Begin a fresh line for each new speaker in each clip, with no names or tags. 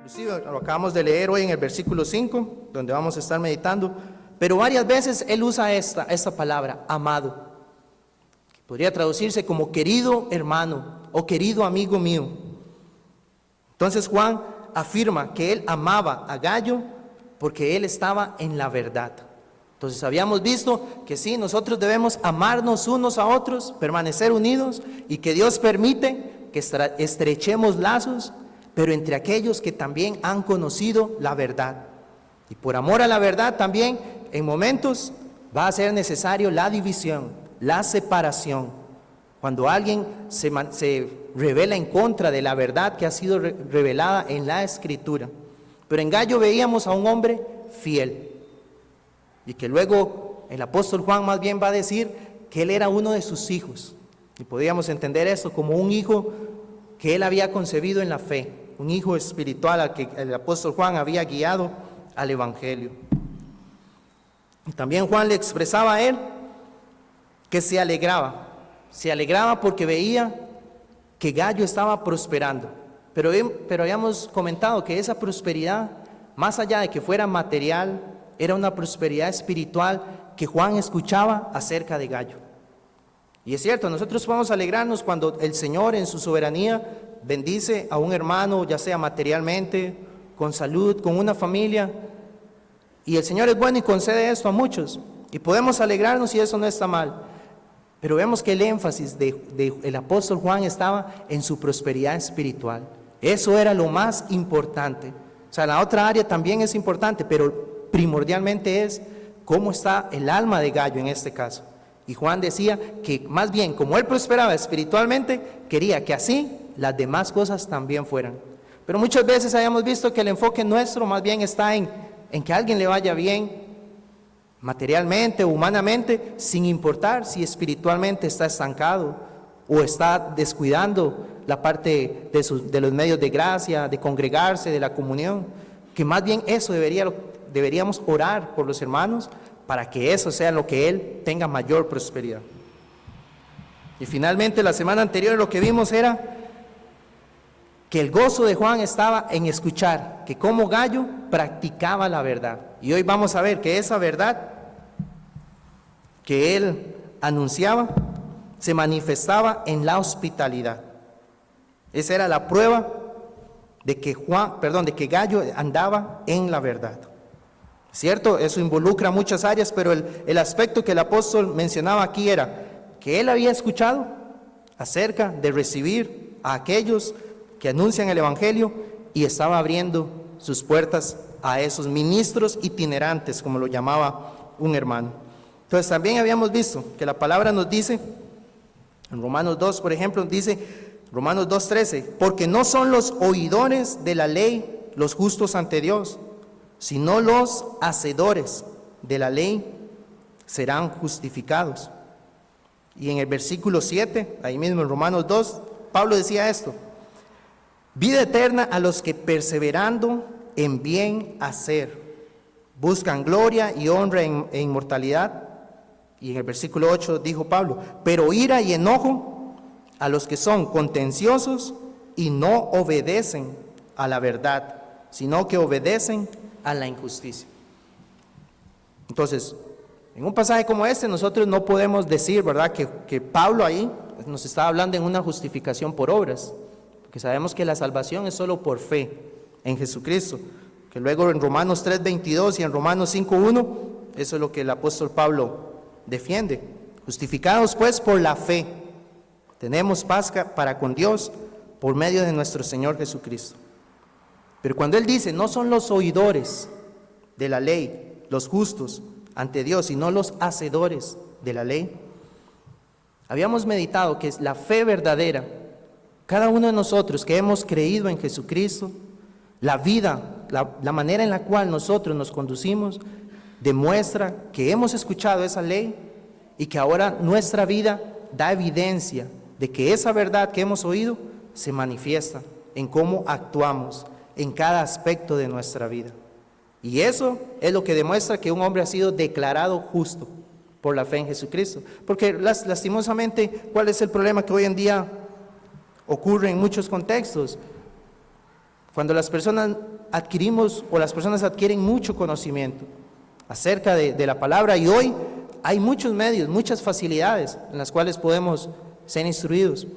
Inclusive lo acabamos de leer hoy en el versículo 5, donde vamos a estar meditando, pero varias veces él usa esta palabra, amado, que podría traducirse como querido hermano o querido amigo mío. Entonces Juan afirma que él amaba a Gayo porque él estaba en la verdad. Entonces habíamos visto que sí, nosotros debemos amarnos unos a otros, permanecer unidos, y que Dios permite que estrechemos lazos, pero entre aquellos que también han conocido la verdad. Y por amor a la verdad también, en momentos va a ser necesario la división, la separación. Cuando alguien se revela en contra de la verdad que ha sido revelada en la Escritura. Pero en Gayo veíamos a un hombre fiel. Y que luego el apóstol Juan más bien va a decir que él era uno de sus hijos. Y podríamos entender esto como un hijo que él había concebido en la fe, un hijo espiritual al que el apóstol Juan había guiado al evangelio. Y también Juan le expresaba a él que se alegraba porque veía que Gayo estaba prosperando. Pero habíamos comentado que esa prosperidad, más allá de que fuera material, era una prosperidad espiritual que Juan escuchaba acerca de Gayo. Y es cierto, nosotros vamos a alegrarnos cuando el Señor en su soberanía bendice a un hermano, ya sea materialmente, con salud, con una familia. Y el Señor es bueno y concede esto a muchos. Y podemos alegrarnos y eso no está mal. Pero vemos que el énfasis del apóstol Juan estaba en su prosperidad espiritual. Eso era lo más importante. O sea, la otra área también es importante, pero primordialmente es cómo está el alma de Gayo en este caso. Y Juan decía que más bien como él prosperaba espiritualmente, quería que así las demás cosas también fueran. Pero muchas veces habíamos visto que el enfoque nuestro más bien está en que a alguien le vaya bien materialmente o humanamente, sin importar si espiritualmente está estancado o está descuidando la parte de los medios de gracia, de congregarse, de la comunión. Que más bien eso deberíamos orar por los hermanos para que eso sea lo que él tenga mayor prosperidad. Y finalmente la semana anterior lo que vimos era que el gozo de Juan estaba en escuchar que como Gayo practicaba la verdad. Y hoy vamos a ver que esa verdad que él anunciaba se manifestaba en la hospitalidad. Esa era la prueba de que Gayo andaba en la verdad. ¿Cierto? Eso involucra muchas áreas, pero el aspecto que el apóstol mencionaba aquí era que él había escuchado acerca de recibir a aquellos que anuncian el evangelio y estaba abriendo sus puertas a esos ministros itinerantes, como lo llamaba un hermano. Entonces también habíamos visto que la palabra nos dice, en Romanos 2, por ejemplo, dice, Romanos 2:13, porque no son los oidores de la ley los justos ante Dios, sino los hacedores de la ley serán justificados. Y en el versículo 7, ahí mismo en Romanos 2, Pablo decía esto: vida eterna a los que perseverando en bien hacer buscan gloria y honra e inmortalidad. Y en el versículo 8 dijo Pablo: pero ira y enojo a los que son contenciosos y no obedecen a la verdad, sino que obedecen a la injusticia. Entonces, en un pasaje como este nosotros no podemos decir, ¿verdad?, que Pablo ahí nos está hablando en una justificación por obras, porque sabemos que la salvación es solo por fe en Jesucristo, que luego en Romanos 3:22 y en Romanos 5:1, eso es lo que el apóstol Pablo defiende. Justificados pues por la fe, tenemos paz para con Dios por medio de nuestro Señor Jesucristo. Pero cuando él dice, no son los oidores de la ley los justos ante Dios, sino los hacedores de la ley, habíamos meditado que es la fe verdadera. Cada uno de nosotros que hemos creído en Jesucristo, la vida, la manera en la cual nosotros nos conducimos, demuestra que hemos escuchado esa ley y que ahora nuestra vida da evidencia de que esa verdad que hemos oído se manifiesta en cómo actuamos en cada aspecto de nuestra vida. Y eso es lo que demuestra que un hombre ha sido declarado justo por la fe en Jesucristo. Porque lastimosamente, ¿cuál es el problema que hoy en día ocurre en muchos contextos? Cuando las personas adquirimos o las personas adquieren mucho conocimiento acerca de la palabra, y hoy hay muchos medios, muchas facilidades en las cuales podemos ser instruidos.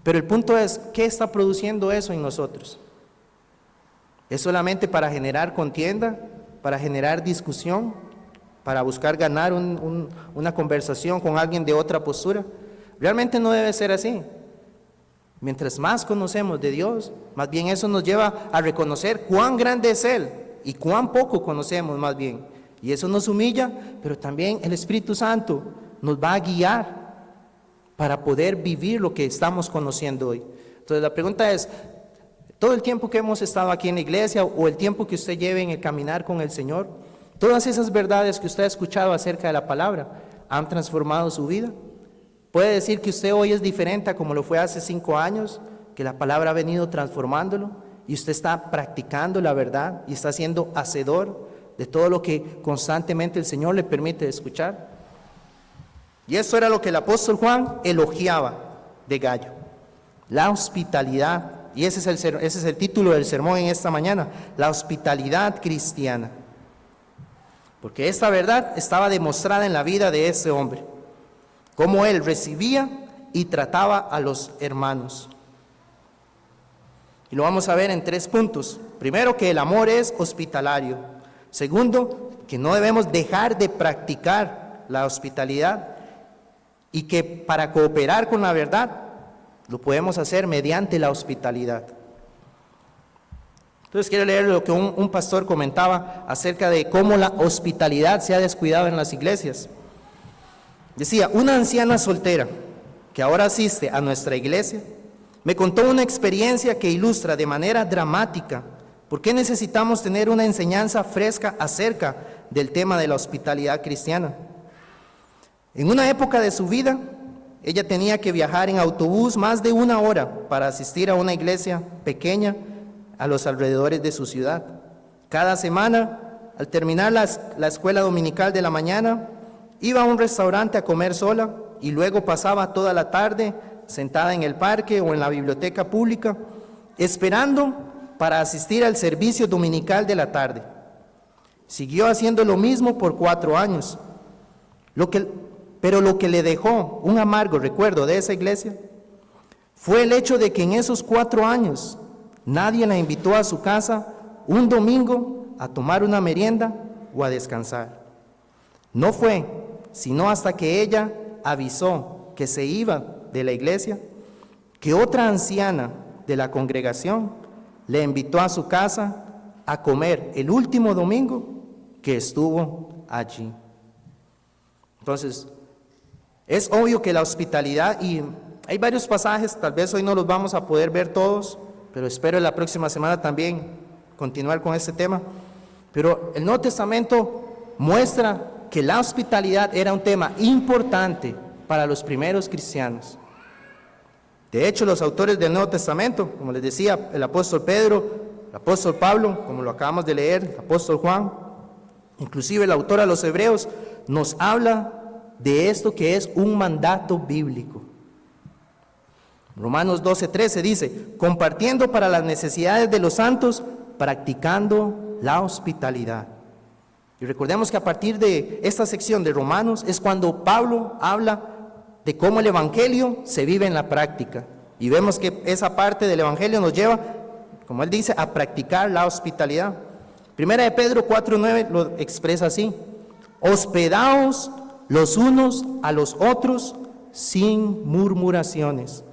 Pero el punto es, ¿qué está produciendo eso en nosotros? ¿Es solamente para generar contienda, para generar discusión, para buscar ganar una conversación con alguien de otra postura? Realmente no debe ser así. Mientras más conocemos de Dios, más bien eso nos lleva a reconocer cuán grande es Él y cuán poco conocemos más bien. Y eso nos humilla, pero también el Espíritu Santo nos va a guiar para poder vivir lo que estamos conociendo hoy. Entonces la pregunta es, todo el tiempo que hemos estado aquí en la iglesia o el tiempo que usted lleve en el caminar con el Señor, todas esas verdades que usted ha escuchado acerca de la palabra, ¿han transformado su vida? ¿Puede decir que usted hoy es diferente a como lo fue hace 5 años? Que la palabra ha venido transformándolo y usted está practicando la verdad y está siendo hacedor de todo lo que constantemente el Señor le permite escuchar. Y eso era lo que el apóstol Juan elogiaba de Gallo, la hospitalidad. Y ese es el título del sermón en esta mañana, la hospitalidad cristiana. Porque esta verdad estaba demostrada en la vida de ese hombre, cómo él recibía y trataba a los hermanos. Y lo vamos a ver en 3 puntos. Primero, que el amor es hospitalario. Segundo, que no debemos dejar de practicar la hospitalidad y que para cooperar con la verdad lo podemos hacer mediante la hospitalidad. Entonces quiero leer lo que un pastor comentaba acerca de cómo la hospitalidad se ha descuidado en las iglesias. Decía, una anciana soltera que ahora asiste a nuestra iglesia me contó una experiencia que ilustra de manera dramática por qué necesitamos tener una enseñanza fresca acerca del tema de la hospitalidad cristiana. En una época de su vida, ella tenía que viajar en autobús más de 1 hora para asistir a una iglesia pequeña a los alrededores de su ciudad. Cada semana, al terminar la escuela dominical de la mañana, iba a un restaurante a comer sola y luego pasaba toda la tarde sentada en el parque o en la biblioteca pública, esperando para asistir al servicio dominical de la tarde. Siguió haciendo lo mismo por 4 años. Pero lo que le dejó un amargo recuerdo de esa iglesia fue el hecho de que en esos 4 años nadie la invitó a su casa un domingo a tomar una merienda o a descansar. No fue sino hasta que ella avisó que se iba de la iglesia, que otra anciana de la congregación le invitó a su casa a comer el último domingo que estuvo allí. Entonces, es obvio que la hospitalidad, y hay varios pasajes, tal vez hoy no los vamos a poder ver todos, pero espero en la próxima semana también continuar con este tema. Pero el Nuevo Testamento muestra que la hospitalidad era un tema importante para los primeros cristianos. De hecho, los autores del Nuevo Testamento, como les decía, el apóstol Pedro, el apóstol Pablo, como lo acabamos de leer, el apóstol Juan, inclusive el autor a los Hebreos, nos habla de esto que es un mandato bíblico. Romanos 12:13 dice, compartiendo para las necesidades de los santos, practicando la hospitalidad. Y recordemos que a partir de esta sección de Romanos es cuando Pablo habla de cómo el Evangelio se vive en la práctica. Y vemos que esa parte del Evangelio nos lleva, como él dice, a practicar la hospitalidad. Primera de Pedro 4:9 lo expresa así, hospedaos los unos a los otros sin murmuraciones.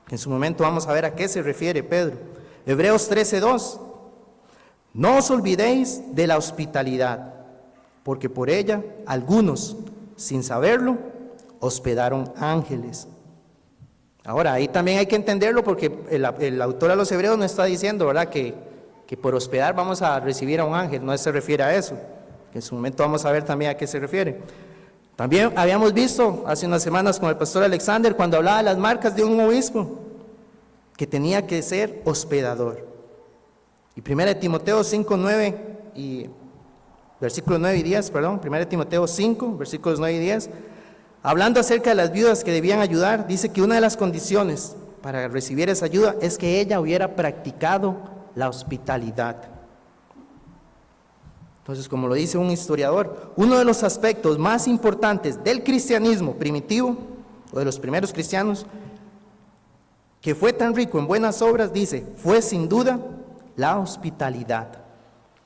En su momento vamos a ver a qué se refiere Pedro. Hebreos 13:2, no os olvidéis de la hospitalidad, porque por ella algunos, sin saberlo, hospedaron ángeles. Ahora, ahí también hay que entenderlo porque el autor a los Hebreos no está diciendo, ¿verdad?, que por hospedar vamos a recibir a un ángel, no se refiere a eso. En su momento vamos a ver también a qué se refiere. También habíamos visto hace unas semanas con el pastor Alexander cuando hablaba de las marcas de un obispo, que tenía que ser hospedador. Y 1 Timoteo 5:9 y versículos 9 y 10, 1 Timoteo 5, versículos 9 y 10, hablando acerca de las viudas que debían ayudar, dice que una de las condiciones para recibir esa ayuda es que ella hubiera practicado la hospitalidad. Entonces, como lo dice un historiador, uno de los aspectos más importantes del cristianismo primitivo, o de los primeros cristianos, que fue tan rico en buenas obras, dice, fue sin duda la hospitalidad.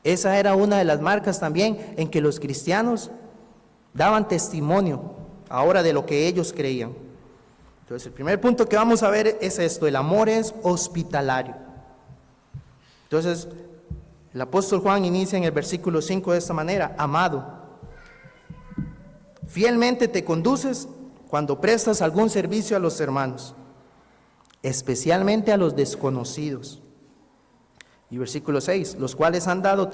Esa era una de las marcas también en que los cristianos daban testimonio ahora de lo que ellos creían. Entonces, el primer punto que vamos a ver es esto: el amor es hospitalario. Entonces, el apóstol Juan inicia en el versículo 5 de esta manera: amado, fielmente te conduces cuando prestas algún servicio a los hermanos, especialmente a los desconocidos. Y versículo 6, los cuales han dado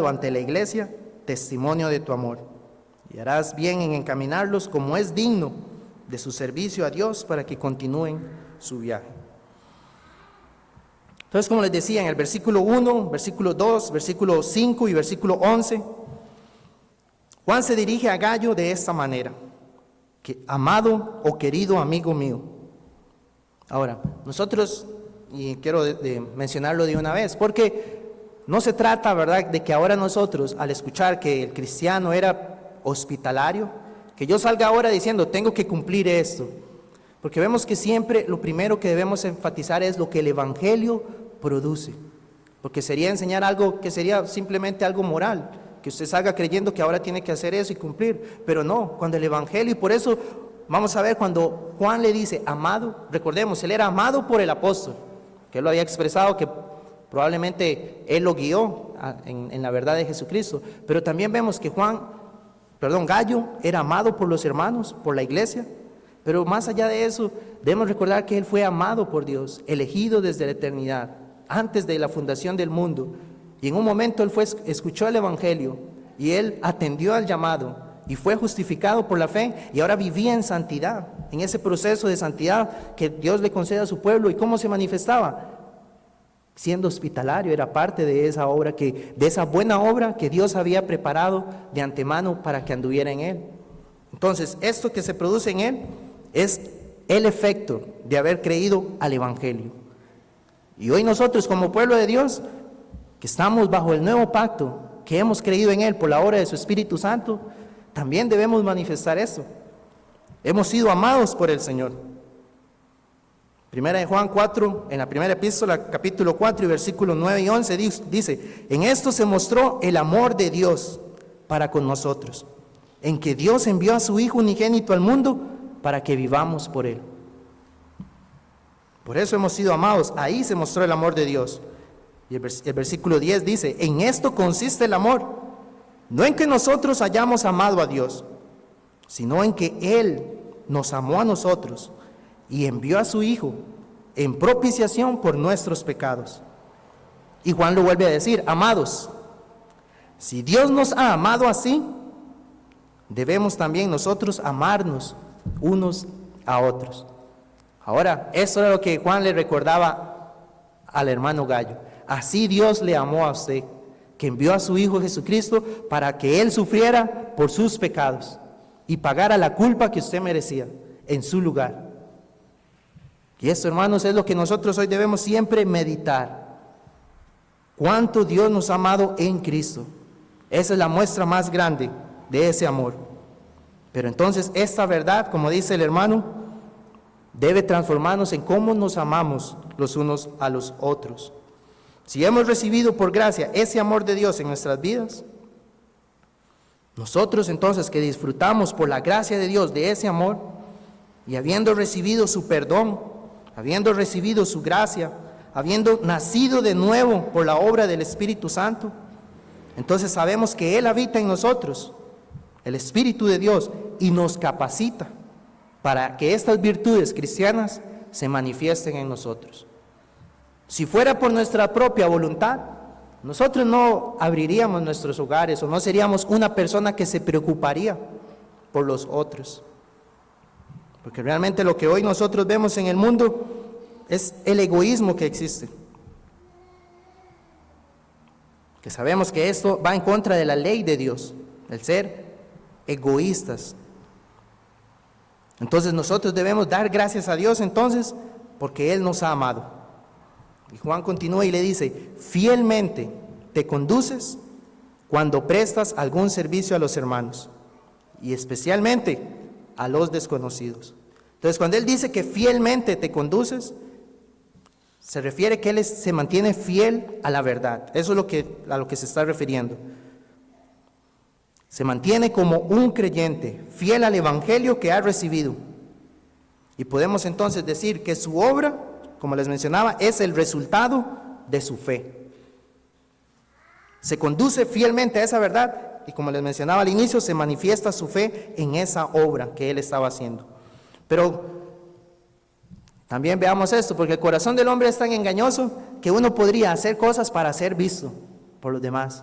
ante la iglesia testimonio de tu amor. Y harás bien en encaminarlos como es digno de su servicio a Dios para que continúen su viaje. Entonces, como les decía, en el versículo 1, versículo 2, versículo 5 y versículo 11, Juan se dirige a Gayo de esta manera: que amado o querido amigo mío. Ahora, nosotros, y quiero mencionarlo de una vez, porque no se trata, ¿verdad?, de que ahora nosotros, al escuchar que el cristiano era hospitalario, que yo salga ahora diciendo tengo que cumplir esto, porque vemos que siempre lo primero que debemos enfatizar es lo que el evangelio produce, porque sería enseñar algo que sería simplemente algo moral, que usted salga creyendo que ahora tiene que hacer eso y cumplir, pero no, cuando el evangelio, y por eso vamos a ver cuando Juan le dice amado, recordemos, él era amado por el apóstol, que él lo había expresado, que probablemente él lo guió en la verdad de Jesucristo, pero también vemos que Gallo era amado por los hermanos, por la iglesia, pero más allá de eso, debemos recordar que él fue amado por Dios, elegido desde la eternidad, antes de la fundación del mundo, y en un momento él escuchó el evangelio, y él atendió al llamado, y fue justificado por la fe, y ahora vivía en santidad, en ese proceso de santidad que Dios le concede a su pueblo. ¿Y cómo se manifestaba? Siendo hospitalario, era parte de esa obra, de esa buena obra que Dios había preparado de antemano para que anduviera en él. Entonces, esto que se produce en él es el efecto de haber creído al evangelio. Y hoy nosotros, como pueblo de Dios, que estamos bajo el nuevo pacto, que hemos creído en él por la obra de su Espíritu Santo, también debemos manifestar esto. Hemos sido amados por el Señor. Primera de Juan 4, en la primera epístola, capítulo 4 y versículos 9 y 11, dice: en esto se mostró el amor de Dios para con nosotros, en que Dios envió a su Hijo unigénito al mundo para que vivamos por él. Por eso hemos sido amados, ahí se mostró el amor de Dios. Y el versículo 10 dice: en esto consiste el amor, no en que nosotros hayamos amado a Dios, sino en que Él nos amó a nosotros y envió a su Hijo en propiciación por nuestros pecados. Y Juan lo vuelve a decir: amados, si Dios nos ha amado así, debemos también nosotros amarnos unos a otros. Ahora, eso era lo que Juan le recordaba al hermano Gallo. Así Dios le amó a usted, que envió a su Hijo Jesucristo para que Él sufriera por sus pecados y pagara la culpa que usted merecía en su lugar. Y esto, hermanos, es lo que nosotros hoy debemos siempre meditar. Cuánto Dios nos ha amado en Cristo. Esa es la muestra más grande de ese amor. Pero entonces esta verdad, como dice el hermano, debe transformarnos en cómo nos amamos los unos a los otros. Si hemos recibido por gracia ese amor de Dios en nuestras vidas, nosotros entonces que disfrutamos por la gracia de Dios de ese amor, y habiendo recibido su perdón, habiendo recibido su gracia, habiendo nacido de nuevo por la obra del Espíritu Santo, entonces sabemos que Él habita en nosotros, el Espíritu de Dios, y nos capacita para que estas virtudes cristianas se manifiesten en nosotros. Si fuera por nuestra propia voluntad, nosotros no abriríamos nuestros hogares o no seríamos una persona que se preocuparía por los otros. Porque realmente lo que hoy nosotros vemos en el mundo es el egoísmo que existe. Que sabemos que esto va en contra de la ley de Dios, el ser egoístas. Entonces nosotros debemos dar gracias a Dios entonces porque Él nos ha amado. Y Juan continúa y le dice, fielmente te conduces cuando prestas algún servicio a los hermanos, y especialmente a los desconocidos. Entonces, cuando él dice que fielmente te conduces, se refiere que él se mantiene fiel a la verdad. Eso es a lo que se está refiriendo. Se mantiene como un creyente, fiel al evangelio que ha recibido. Y podemos entonces decir que su obra, como les mencionaba, es el resultado de su fe. Se conduce fielmente a esa verdad y, como les mencionaba al inicio, se manifiesta su fe en esa obra que él estaba haciendo. Pero también veamos esto, porque el corazón del hombre es tan engañoso que uno podría hacer cosas para ser visto por los demás.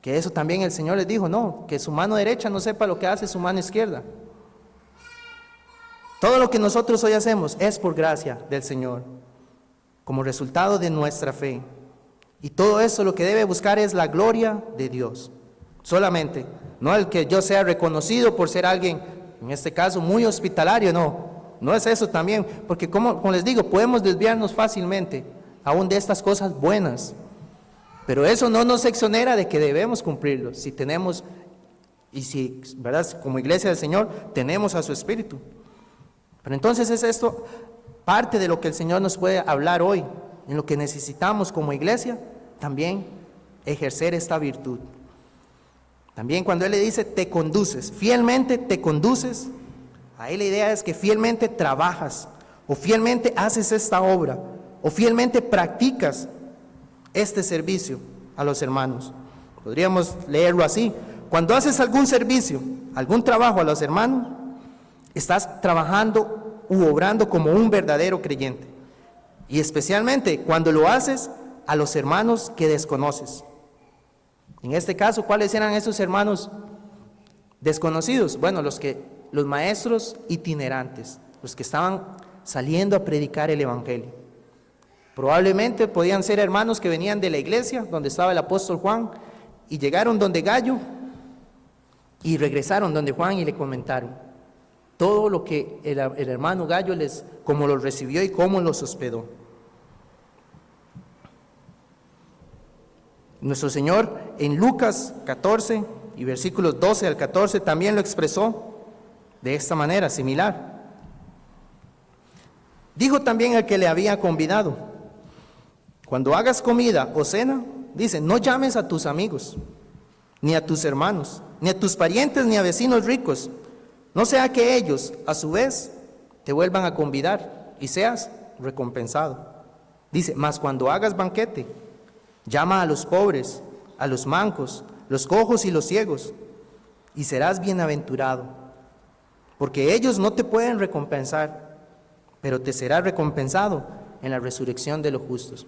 Que eso también el Señor les dijo, no, que su mano derecha no sepa lo que hace su mano izquierda. Todo lo que nosotros hoy hacemos es por gracia del Señor, como resultado de nuestra fe. Y todo eso lo que debe buscar es la gloria de Dios, solamente, no el que yo sea reconocido por ser alguien, en este caso muy hospitalario, no es eso también, porque como les digo, podemos desviarnos fácilmente aún de estas cosas buenas, pero eso no nos exonera de que debemos cumplirlo, si tenemos, y si, ¿verdad?, como iglesia del Señor, tenemos a su Espíritu. Pero entonces es esto parte de lo que el Señor nos puede hablar hoy, en lo que necesitamos como iglesia, también ejercer esta virtud. También cuando Él le dice, te conduces, fielmente te conduces, ahí la idea es que fielmente trabajas, o fielmente haces esta obra, o fielmente practicas este servicio a los hermanos. Podríamos leerlo así: cuando haces algún servicio, algún trabajo a los hermanos, estás trabajando u obrando como un verdadero creyente. Y especialmente cuando lo haces a los hermanos que desconoces. En este caso, ¿cuáles eran esos hermanos desconocidos? Bueno, los maestros itinerantes, los que estaban saliendo a predicar el evangelio. Probablemente podían ser hermanos que venían de la iglesia donde estaba el apóstol Juan y llegaron donde Gallo y regresaron donde Juan y le comentaron todo lo que el hermano Gallo cómo los recibió y cómo los hospedó. Nuestro Señor en Lucas 14 y versículos 12 al 14 también lo expresó de esta manera, similar. Dijo también al que le había convidado: cuando hagas comida o cena, dice, no llames a tus amigos, ni a tus hermanos, ni a tus parientes, ni a vecinos ricos, no sea que ellos, a su vez, te vuelvan a convidar y seas recompensado. Dice, mas cuando hagas banquete, llama a los pobres, a los mancos, los cojos y los ciegos, y serás bienaventurado, porque ellos no te pueden recompensar, pero te será recompensado en la resurrección de los justos.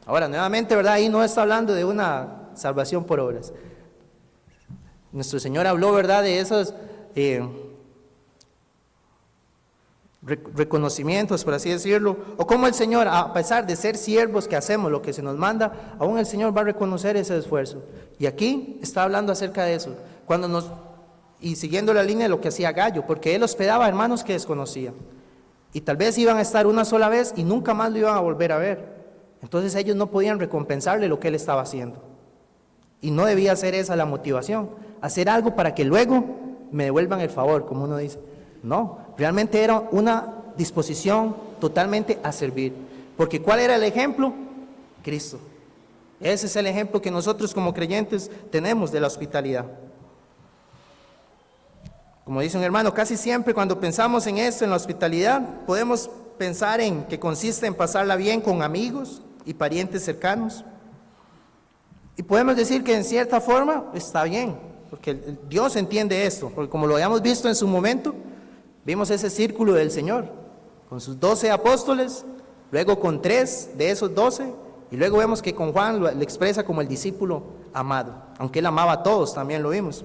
Ahora, nuevamente, ¿verdad? Ahí no está hablando de una salvación por obras. Nuestro Señor habló, ¿verdad?, de esos reconocimientos, por así decirlo, o como el Señor, a pesar de ser siervos que hacemos lo que se nos manda, aún el Señor va a reconocer ese esfuerzo. Y aquí está hablando acerca de eso, y siguiendo la línea de lo que hacía Gallo, porque él hospedaba a hermanos que desconocía, y tal vez iban a estar una sola vez y nunca más lo iban a volver a ver. Entonces ellos no podían recompensarle lo que él estaba haciendo, y no debía ser esa la motivación, hacer algo para que luego me devuelvan el favor, como uno dice. No, realmente era una disposición totalmente a servir, porque ¿cuál era el ejemplo? Cristo. Ese es el ejemplo que nosotros como creyentes tenemos de la hospitalidad. Como dice un hermano, casi siempre cuando pensamos en esto, en la hospitalidad, podemos pensar en que consiste en pasarla bien con amigos y parientes cercanos, y podemos decir que en cierta forma está bien, porque Dios entiende esto, porque como lo habíamos visto en su momento, vimos ese círculo del Señor, con sus 12 apóstoles, luego con 3 de esos 12, y luego vemos que con Juan le expresa como el discípulo amado, aunque él amaba a todos, también lo vimos.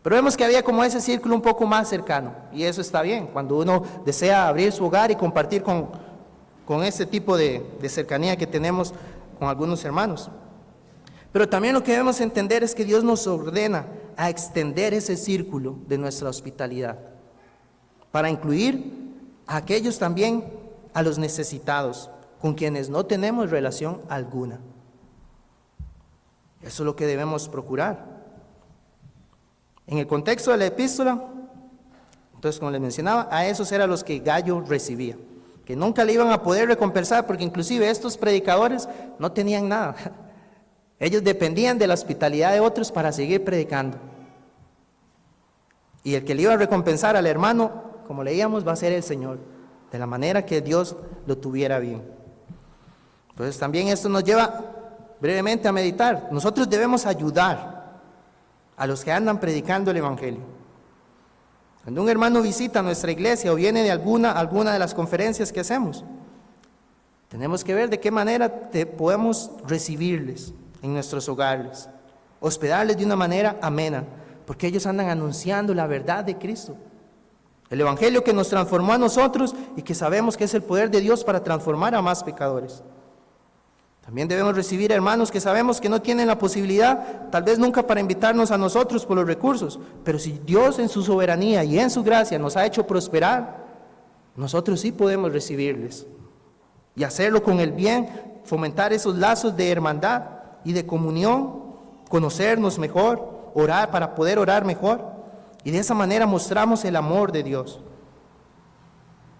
Pero vemos que había como ese círculo un poco más cercano, y eso está bien, cuando uno desea abrir su hogar y compartir con este tipo de cercanía que tenemos con algunos hermanos. Pero también lo que debemos entender es que Dios nos ordena a extender ese círculo de nuestra hospitalidad, para incluir a aquellos también, a los necesitados, con quienes no tenemos relación alguna. Eso es lo que debemos procurar. En el contexto de la epístola, entonces, como les mencionaba, a esos eran los que Gayo recibía, que nunca le iban a poder recompensar, porque inclusive estos predicadores no tenían nada. Ellos dependían de la hospitalidad de otros para seguir predicando. Y el que le iba a recompensar al hermano, como leíamos, va a ser el Señor, de la manera que Dios lo tuviera bien. Entonces también esto nos lleva brevemente a meditar. Nosotros debemos ayudar a los que andan predicando el Evangelio. Cuando un hermano visita nuestra iglesia o viene de alguna de las conferencias que hacemos, tenemos que ver de qué manera podemos recibirles en nuestros hogares, hospedarles de una manera amena, porque ellos andan anunciando la verdad de Cristo, el Evangelio que nos transformó a nosotros y que sabemos que es el poder de Dios para transformar a más pecadores. También debemos recibir hermanos que sabemos que no tienen la posibilidad, tal vez nunca para invitarnos a nosotros por los recursos, pero si Dios en su soberanía y en su gracia nos ha hecho prosperar, nosotros sí podemos recibirles y hacerlo con el bien, fomentar esos lazos de hermandad y de comunión, conocernos mejor, orar para poder orar mejor, y de esa manera mostramos el amor de Dios.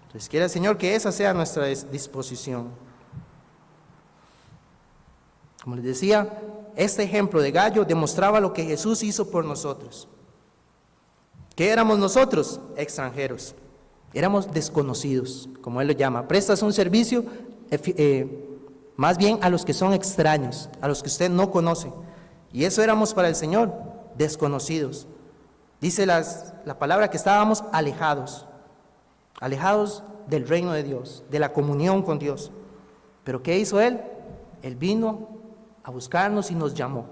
Entonces quiera el Señor que esa sea nuestra disposición. Como les decía, este ejemplo de Gayo demostraba lo que Jesús hizo por nosotros. ¿Qué éramos nosotros? Extranjeros. Éramos desconocidos, como Él lo llama. Prestas un servicio más bien a los que son extraños, a los que usted no conoce. Y eso éramos para el Señor, desconocidos. Dice la palabra que estábamos alejados del reino de Dios, de la comunión con Dios. ¿Pero qué hizo Él? Él vino a buscarnos y nos llamó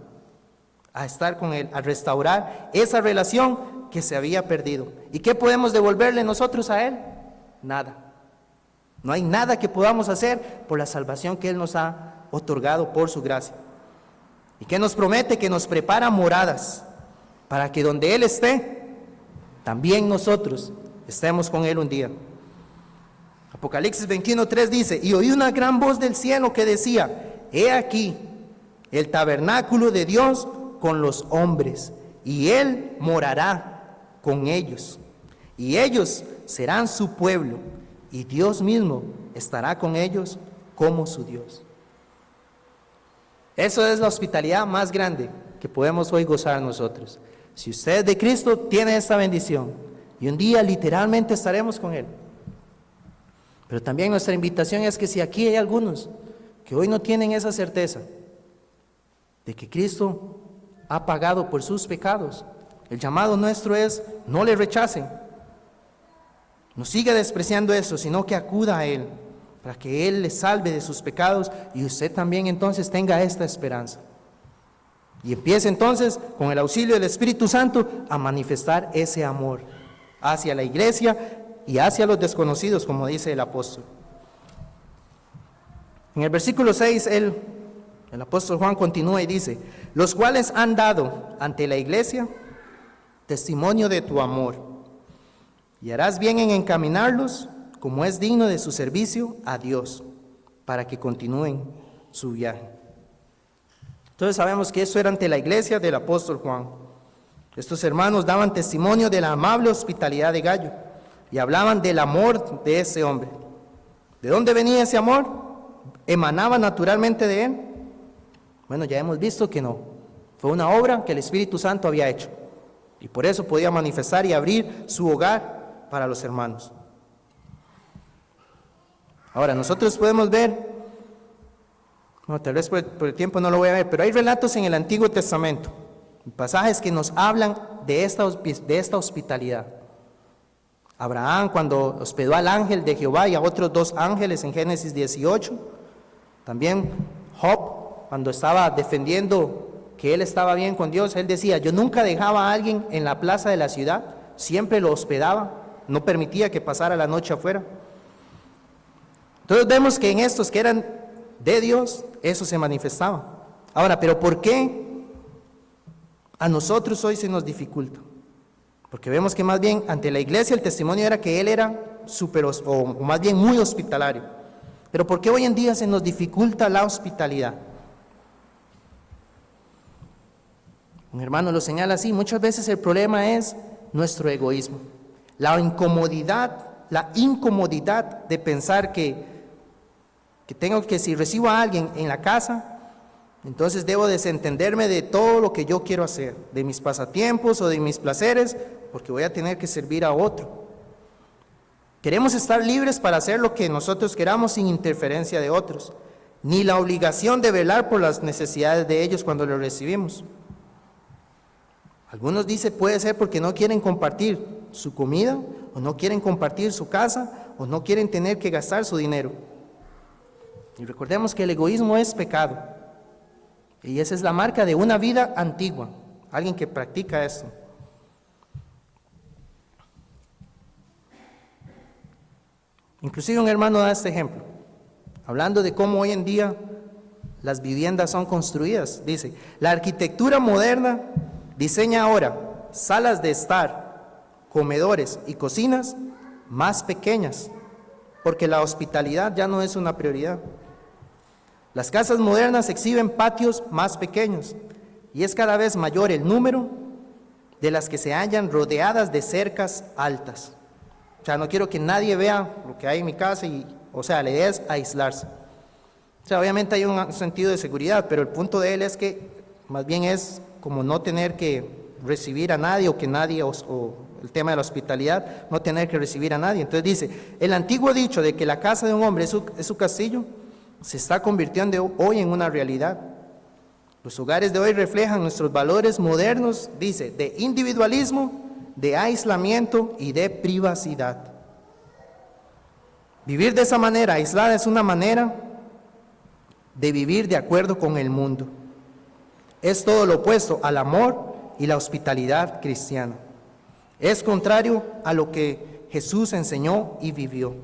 a estar con Él, a restaurar esa relación que se había perdido. ¿Y qué podemos devolverle nosotros a Él? Nada. No hay nada que podamos hacer por la salvación que Él nos ha otorgado por su gracia. ¿Y qué nos promete? Que nos prepara moradas para que donde Él esté, también nosotros estemos con Él un día. Apocalipsis 21:3 dice: y oí una gran voz del cielo que decía: he aquí el tabernáculo de Dios con los hombres, y Él morará con ellos, y ellos serán su pueblo, y Dios mismo estará con ellos como su Dios. Eso es la hospitalidad más grande que podemos hoy gozar nosotros. Si usted es de Cristo, tiene esta bendición, y un día literalmente estaremos con Él. Pero también nuestra invitación es que si aquí hay algunos que hoy no tienen esa certeza de que Cristo ha pagado por sus pecados, el llamado nuestro es: no le rechacen, no siga despreciando eso, sino que acuda a Él para que Él le salve de sus pecados, y usted también entonces tenga esta esperanza. Y empiece entonces, con el auxilio del Espíritu Santo, a manifestar ese amor hacia la iglesia y hacia los desconocidos, como dice el apóstol. En el versículo 6, el apóstol Juan continúa y dice: los cuales han dado ante la iglesia testimonio de tu amor, y harás bien en encaminarlos como es digno de su servicio a Dios, para que continúen su viaje. Entonces sabemos que eso era ante la iglesia del apóstol Juan. Estos hermanos daban testimonio de la amable hospitalidad de Gayo y hablaban del amor de ese hombre. ¿De dónde venía ese amor? ¿Emanaba naturalmente de él? Bueno, ya hemos visto que no. Fue una obra que el Espíritu Santo había hecho, y por eso podía manifestar y abrir su hogar para los hermanos. Ahora, nosotros podemos ver, bueno, tal vez por el tiempo no lo voy a ver, pero hay relatos en el Antiguo Testamento, pasajes que nos hablan de esta hospitalidad. Abraham, cuando hospedó al ángel de Jehová y a otros 2 ángeles en Génesis 18. También Job, cuando estaba defendiendo que él estaba bien con Dios, él decía: yo nunca dejaba a alguien en la plaza de la ciudad, siempre lo hospedaba, no permitía que pasara la noche afuera. Entonces vemos que en estos que eran de Dios, eso se manifestaba. Ahora, ¿pero por qué a nosotros hoy se nos dificulta? Porque vemos que más bien ante la iglesia el testimonio era que él era o más bien muy hospitalario. Pero ¿por qué hoy en día se nos dificulta la hospitalidad? Un hermano lo señala así: muchas veces el problema es nuestro egoísmo, la incomodidad de pensar que tengo que, si recibo a alguien en la casa, entonces debo desentenderme de todo lo que yo quiero hacer, de mis pasatiempos o de mis placeres, porque voy a tener que servir a otro. Queremos estar libres para hacer lo que nosotros queramos sin interferencia de otros, ni la obligación de velar por las necesidades de ellos cuando los recibimos. Algunos dicen puede ser porque no quieren compartir su comida, o no quieren compartir su casa, o no quieren tener que gastar su dinero. Y recordemos que el egoísmo es pecado, y esa es la marca de una vida antigua, alguien que practica esto. Inclusive un hermano da este ejemplo, hablando de cómo hoy en día las viviendas son construidas. Dice: la arquitectura moderna diseña ahora salas de estar, comedores y cocinas más pequeñas, porque la hospitalidad ya no es una prioridad. Las casas modernas exhiben patios más pequeños, y es cada vez mayor el número de las que se hallan rodeadas de cercas altas. O sea, no quiero que nadie vea lo que hay en mi casa, la idea es aislarse. O sea, obviamente hay un sentido de seguridad, pero el punto de él es que más bien es como no tener que recibir a nadie, o el tema de la hospitalidad, no tener que recibir a nadie. Entonces dice: el antiguo dicho de que la casa de un hombre es su castillo, se está convirtiendo hoy en una realidad. Los hogares de hoy reflejan nuestros valores modernos, dice, de individualismo, de aislamiento y de privacidad. Vivir de esa manera aislada es una manera de vivir de acuerdo con el mundo. Es todo lo opuesto al amor y la hospitalidad cristiana. Es contrario a lo que Jesús enseñó y vivió.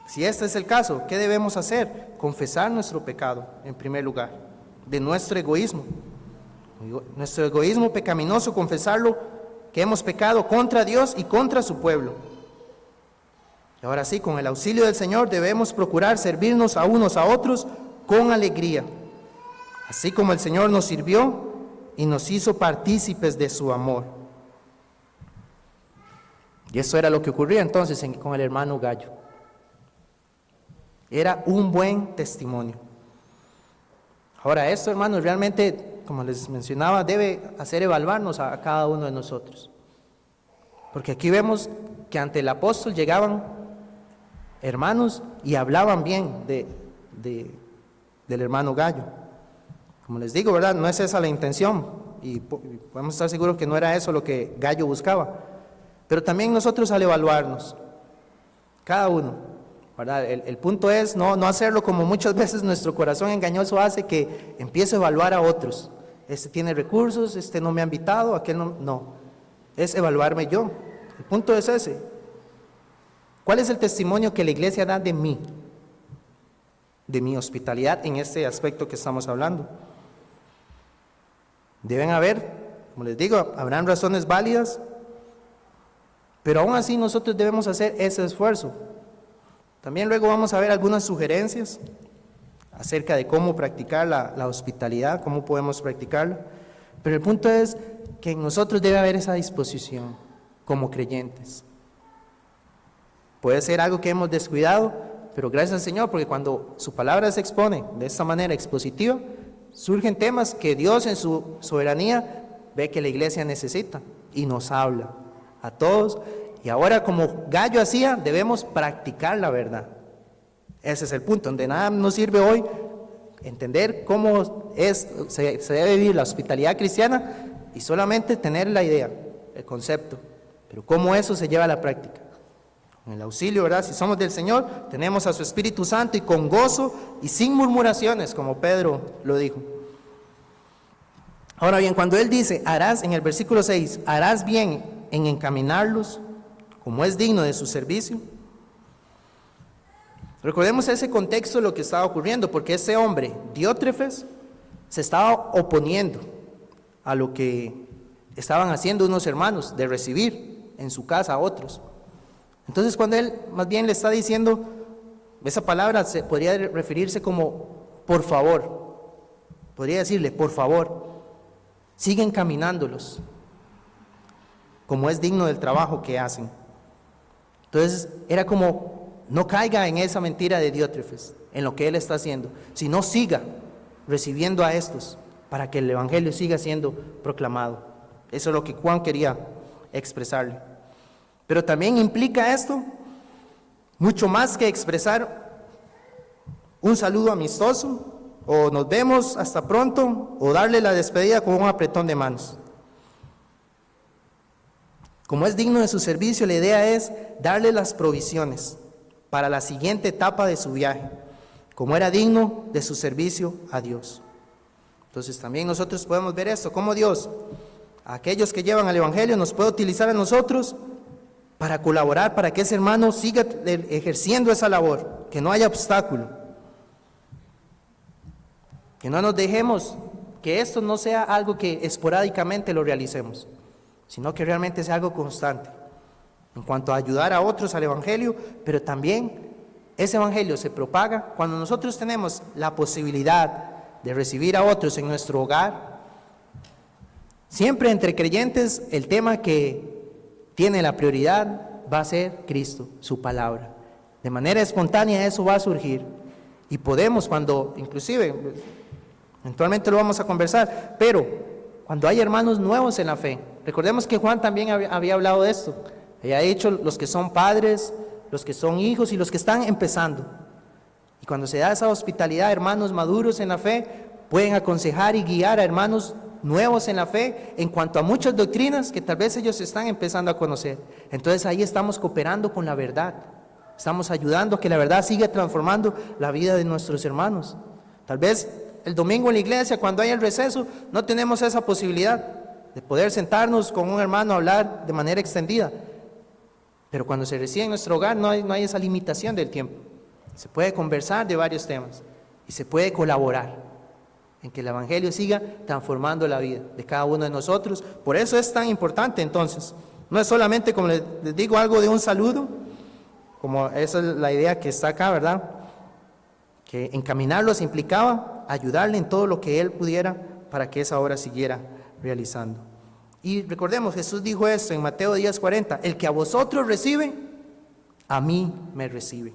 Si este es el caso, ¿qué debemos hacer? Confesar nuestro pecado, en primer lugar, de nuestro egoísmo. Nuestro egoísmo pecaminoso, confesarlo, que hemos pecado contra Dios y contra su pueblo. Y ahora sí, con el auxilio del Señor debemos procurar servirnos a unos a otros con alegría, así como el Señor nos sirvió y nos hizo partícipes de su amor. Y eso era lo que ocurría entonces con el hermano Gallo. Era un buen testimonio. Ahora, esto, hermanos, realmente, como les mencionaba, debe hacer evaluarnos a cada uno de nosotros. Porque aquí vemos que ante el apóstol llegaban hermanos y hablaban bien del hermano Gallo. Como les digo, ¿verdad? No es esa la intención, y podemos estar seguros que no era eso lo que Gallo buscaba. Pero también nosotros, al evaluarnos, cada uno, ¿verdad? El punto es no hacerlo como muchas veces nuestro corazón engañoso hace, que empiece a evaluar a otros. Este tiene recursos, este no me ha invitado, aquel no. No, es evaluarme yo. El punto es ese. ¿Cuál es el testimonio que la iglesia da de mí? De mi hospitalidad en este aspecto que estamos hablando. Deben haber, como les digo, habrán razones válidas, pero aún así nosotros debemos hacer ese esfuerzo. También luego vamos a ver algunas sugerencias acerca de cómo practicar la hospitalidad, cómo podemos practicarla. Pero el punto es que en nosotros debe haber esa disposición como creyentes. Puede ser algo que hemos descuidado, pero gracias al Señor, porque cuando su palabra se expone de esta manera expositiva, surgen temas que Dios en su soberanía ve que la iglesia necesita y nos habla a todos. Y ahora, como Gallo hacía, debemos practicar la verdad. Ese es el punto, donde nada nos sirve hoy entender cómo se debe vivir la hospitalidad cristiana y solamente tener la idea, el concepto, pero cómo eso se lleva a la práctica. Con el auxilio, ¿verdad? Si somos del Señor, tenemos a su Espíritu Santo, y con gozo y sin murmuraciones, como Pedro lo dijo. Ahora bien, cuando él dice, harás, en el versículo 6, harás bien en encaminarlos como es digno de su servicio. Recordemos ese contexto de lo que estaba ocurriendo, porque ese hombre, Diótrefes, se estaba oponiendo a lo que estaban haciendo unos hermanos, de recibir en su casa a otros. Entonces cuando él más bien le está diciendo, esa palabra se podría referirse como por favor, podría decirle por favor, sigan caminándolos, como es digno del trabajo que hacen. Entonces era como, no caiga en esa mentira de Diótrefes, en lo que él está haciendo, sino siga recibiendo a estos, para que el evangelio siga siendo proclamado. Eso es lo que Juan quería expresarle. Pero también implica esto mucho más que expresar un saludo amistoso, o nos vemos hasta pronto, o darle la despedida con un apretón de manos. Como es digno de su servicio, la idea es darle las provisiones para la siguiente etapa de su viaje, como era digno de su servicio a Dios. Entonces también nosotros podemos ver esto, como Dios, a aquellos que llevan al evangelio, nos puede utilizar a nosotros para colaborar, para que ese hermano siga ejerciendo esa labor, que no haya obstáculo, que no nos dejemos, que esto no sea algo que esporádicamente lo realicemos, sino que realmente sea algo constante, en cuanto a ayudar a otros al evangelio, pero también ese evangelio se propaga cuando nosotros tenemos la posibilidad de recibir a otros en nuestro hogar. Siempre entre creyentes el tema que tiene la prioridad va a ser Cristo, su palabra. De manera espontánea eso va a surgir, y podemos, cuando inclusive eventualmente lo vamos a conversar, pero cuando hay hermanos nuevos en la fe, recordemos que Juan también había hablado de esto, había dicho los que son padres, los que son hijos y los que están empezando. Y cuando se da esa hospitalidad, hermanos maduros en la fe pueden aconsejar y guiar a hermanos nuevos en la fe en cuanto a muchas doctrinas que tal vez ellos están empezando a conocer. Entonces ahí estamos cooperando con la verdad, estamos ayudando a que la verdad siga transformando la vida de nuestros hermanos. Tal vez el domingo en la iglesia, cuando hay el receso, no tenemos esa posibilidad de poder sentarnos con un hermano a hablar de manera extendida, pero cuando se recibe en nuestro hogar no hay esa limitación del tiempo. Se puede conversar de varios temas y se puede colaborar en que el evangelio siga transformando la vida de cada uno de nosotros. Por eso es tan importante. Entonces, no es solamente, como les digo, algo de un saludo, como esa es la idea que está acá, ¿verdad? Que encaminarlos implicaba ayudarle en todo lo que él pudiera para que esa obra siguiera realizando. Y recordemos, Jesús dijo esto en Mateo 10:40, el que a vosotros recibe, a mí me recibe.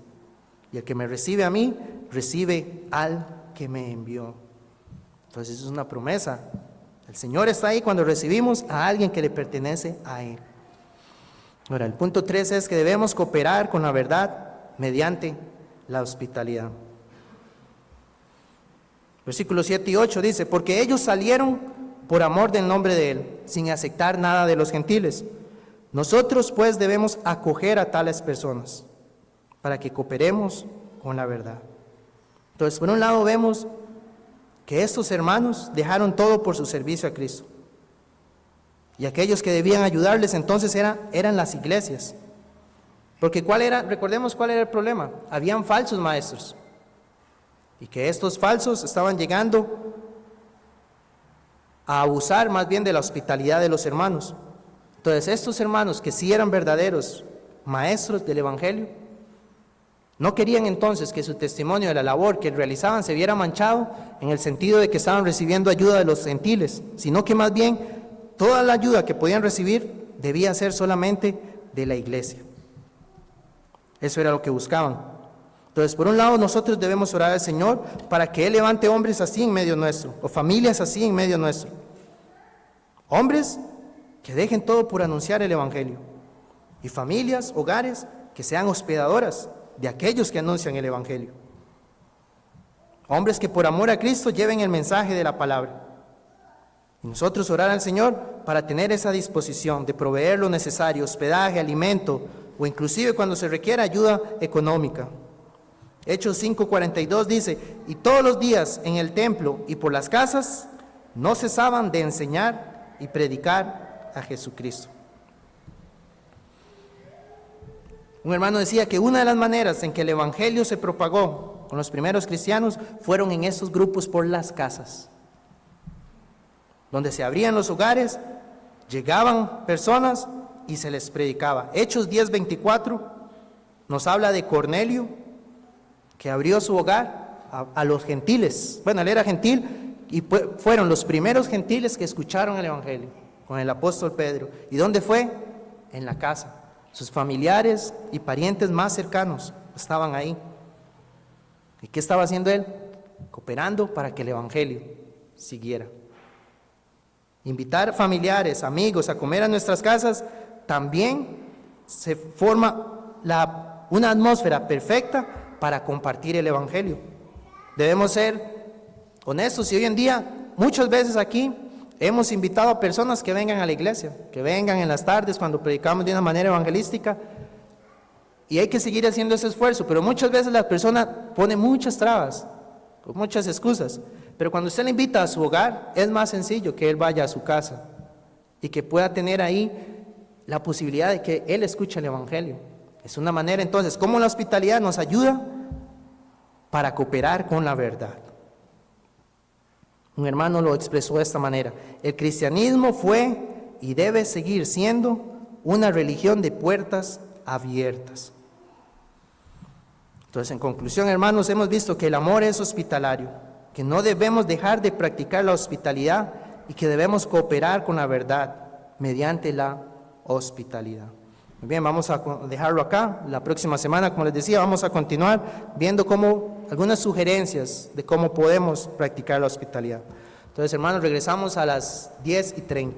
Y el que me recibe a mí, recibe al que me envió. Entonces es una promesa. El Señor está ahí cuando recibimos a alguien que le pertenece a Él. Ahora, el punto 3 es que debemos cooperar con la verdad mediante la hospitalidad. Versículos 7 y 8 dice, porque ellos salieron por amor del nombre de Él, sin aceptar nada de los gentiles. Nosotros pues debemos acoger a tales personas, para que cooperemos con la verdad. Entonces, por un lado vemos que estos hermanos dejaron todo por su servicio a Cristo. Y aquellos que debían ayudarles entonces eran las iglesias. Porque recordemos cuál era el problema. Habían falsos maestros. Y que estos falsos estaban llegando a abusar más bien de la hospitalidad de los hermanos. Entonces, estos hermanos que sí eran verdaderos maestros del evangelio, no querían entonces que su testimonio de la labor que realizaban se viera manchado en el sentido de que estaban recibiendo ayuda de los gentiles, sino que más bien toda la ayuda que podían recibir debía ser solamente de la iglesia. Eso era lo que buscaban. Entonces, por un lado, nosotros debemos orar al Señor para que Él levante hombres así en medio nuestro, o familias así en medio nuestro. Hombres que dejen todo por anunciar el evangelio, y familias, hogares que sean hospedadoras de aquellos que anuncian el evangelio. Hombres que por amor a Cristo lleven el mensaje de la palabra. Y nosotros orar al Señor para tener esa disposición de proveer lo necesario, hospedaje, alimento, o inclusive cuando se requiera ayuda económica. Hechos 5:42 dice, y todos los días en el templo y por las casas no cesaban de enseñar y predicar a Jesucristo. Un hermano decía que una de las maneras en que el evangelio se propagó con los primeros cristianos fueron en esos grupos por las casas, donde se abrían los hogares, llegaban personas y se les predicaba. Hechos 10:24 Nos habla de Cornelio, que abrió su hogar a los gentiles. Bueno, él era gentil y fueron los primeros gentiles que escucharon el Evangelio con el apóstol Pedro. ¿Y dónde fue? En la casa. Sus familiares y parientes más cercanos estaban ahí. ¿Y qué estaba haciendo él? Cooperando para que el Evangelio siguiera. Invitar familiares, amigos a comer a nuestras casas, también se forma una atmósfera perfecta para compartir el Evangelio. Debemos ser honestos y hoy en día, muchas veces aquí, hemos invitado a personas que vengan a la iglesia, que vengan en las tardes cuando predicamos de una manera evangelística, y hay que seguir haciendo ese esfuerzo, pero muchas veces la persona pone muchas trabas, con muchas excusas, pero cuando usted le invita a su hogar, es más sencillo que él vaya a su casa y que pueda tener ahí la posibilidad de que él escuche el Evangelio. Es una manera entonces, cómo la hospitalidad nos ayuda para cooperar con la verdad. Un hermano lo expresó de esta manera: el cristianismo fue y debe seguir siendo una religión de puertas abiertas. Entonces, en conclusión, hermanos, hemos visto que el amor es hospitalario, que no debemos dejar de practicar la hospitalidad y que debemos cooperar con la verdad mediante la hospitalidad. Muy bien, vamos a dejarlo acá. La próxima semana, como les decía, vamos a continuar viendo algunas sugerencias de cómo podemos practicar la hospitalidad. Entonces, hermanos, regresamos a las 10:30.